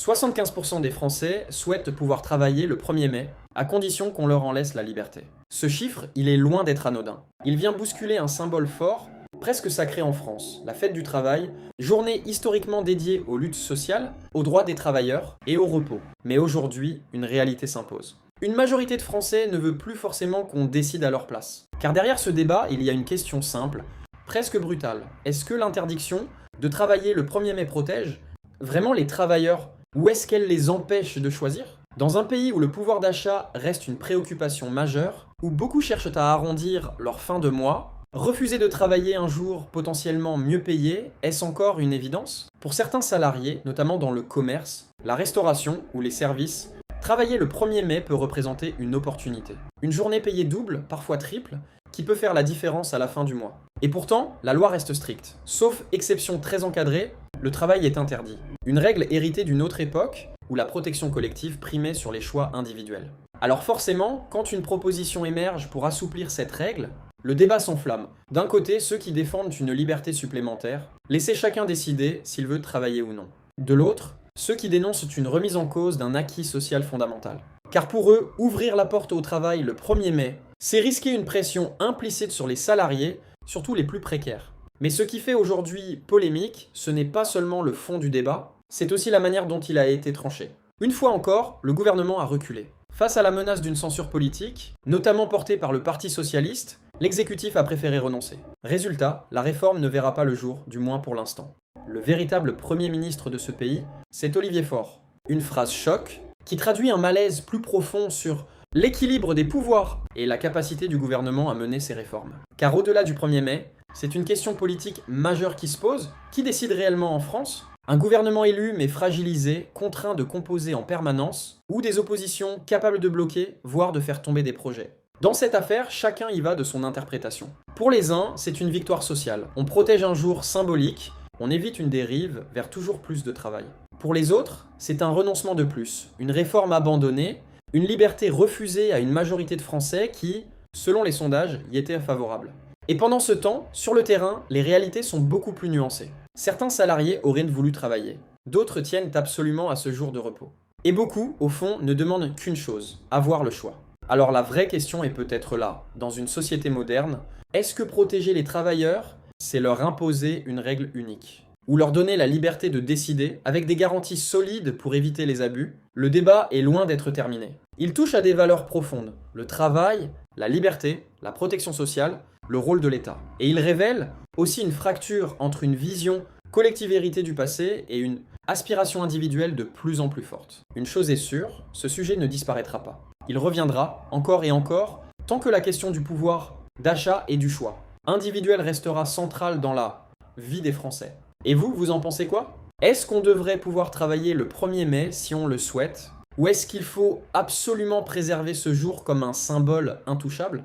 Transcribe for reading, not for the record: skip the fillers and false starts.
75% des Français souhaitent pouvoir travailler le 1er mai, à condition qu'on leur en laisse la liberté. Ce chiffre, il est loin d'être anodin. Il vient bousculer un symbole fort, presque sacré en France, la fête du travail, journée historiquement dédiée aux luttes sociales, aux droits des travailleurs et au repos. Mais aujourd'hui, une réalité s'impose. Une majorité de Français ne veut plus forcément qu'on décide à leur place. Car derrière ce débat, il y a une question simple, presque brutale. Est-ce que l'interdiction de travailler le 1er mai protège vraiment les travailleurs, ou est-ce qu'elle les empêche de choisir? Dans un pays où le pouvoir d'achat reste une préoccupation majeure, où beaucoup cherchent à arrondir leur fin de mois, refuser de travailler un jour potentiellement mieux payé, est-ce encore une évidence? Pour certains salariés, notamment dans le commerce, la restauration ou les services, travailler le 1er mai peut représenter une opportunité. Une journée payée double, parfois triple, qui peut faire la différence à la fin du mois. Et pourtant, la loi reste stricte. Sauf exception très encadrée, le travail est interdit. Une règle héritée d'une autre époque, où la protection collective primait sur les choix individuels. Alors forcément, quand une proposition émerge pour assouplir cette règle, le débat s'enflamme. D'un côté, ceux qui défendent une liberté supplémentaire, laisser chacun décider s'il veut travailler ou non. De l'autre, ceux qui dénoncent une remise en cause d'un acquis social fondamental. Car pour eux, ouvrir la porte au travail le 1er mai, c'est risquer une pression implicite sur les salariés, surtout les plus précaires. Mais ce qui fait aujourd'hui polémique, ce n'est pas seulement le fond du débat, c'est aussi la manière dont il a été tranché. Une fois encore, le gouvernement a reculé. Face à la menace d'une censure politique, notamment portée par le Parti socialiste, l'exécutif a préféré renoncer. Résultat, la réforme ne verra pas le jour, du moins pour l'instant. Le véritable Premier ministre de ce pays, c'est Olivier Faure. Une phrase choc qui traduit un malaise plus profond sur l'équilibre des pouvoirs et la capacité du gouvernement à mener ses réformes. Car au-delà du 1er mai, c'est une question politique majeure qui se pose. Qui décide réellement en France? Un gouvernement élu mais fragilisé, contraint de composer en permanence, ou des oppositions capables de bloquer, voire de faire tomber des projets. Dans cette affaire, chacun y va de son interprétation. Pour les uns, c'est une victoire sociale. On protège un jour symbolique, on évite une dérive vers toujours plus de travail. Pour les autres, c'est un renoncement de plus, une réforme abandonnée, une liberté refusée à une majorité de Français qui, selon les sondages, y étaient favorables. Et pendant ce temps, sur le terrain, les réalités sont beaucoup plus nuancées. Certains salariés auraient voulu travailler, d'autres tiennent absolument à ce jour de repos. Et beaucoup, au fond, ne demandent qu'une chose, avoir le choix. Alors la vraie question est peut-être là, dans une société moderne, est-ce que protéger les travailleurs, c'est leur imposer une règle unique? Ou leur donner la liberté de décider, avec des garanties solides pour éviter les abus? Le débat est loin d'être terminé. Il touche à des valeurs profondes, le travail, la liberté, la protection sociale, le rôle de l'État. Et il révèle aussi une fracture entre une vision collective héritée du passé et une aspiration individuelle de plus en plus forte. Une chose est sûre, ce sujet ne disparaîtra pas. Il reviendra, encore et encore, tant que la question du pouvoir d'achat et du choix individuel restera centrale dans la vie des Français. Et vous, vous en pensez quoi? Est-ce qu'on devrait pouvoir travailler le 1er mai si on le souhaite? Ou est-ce qu'il faut absolument préserver ce jour comme un symbole intouchable?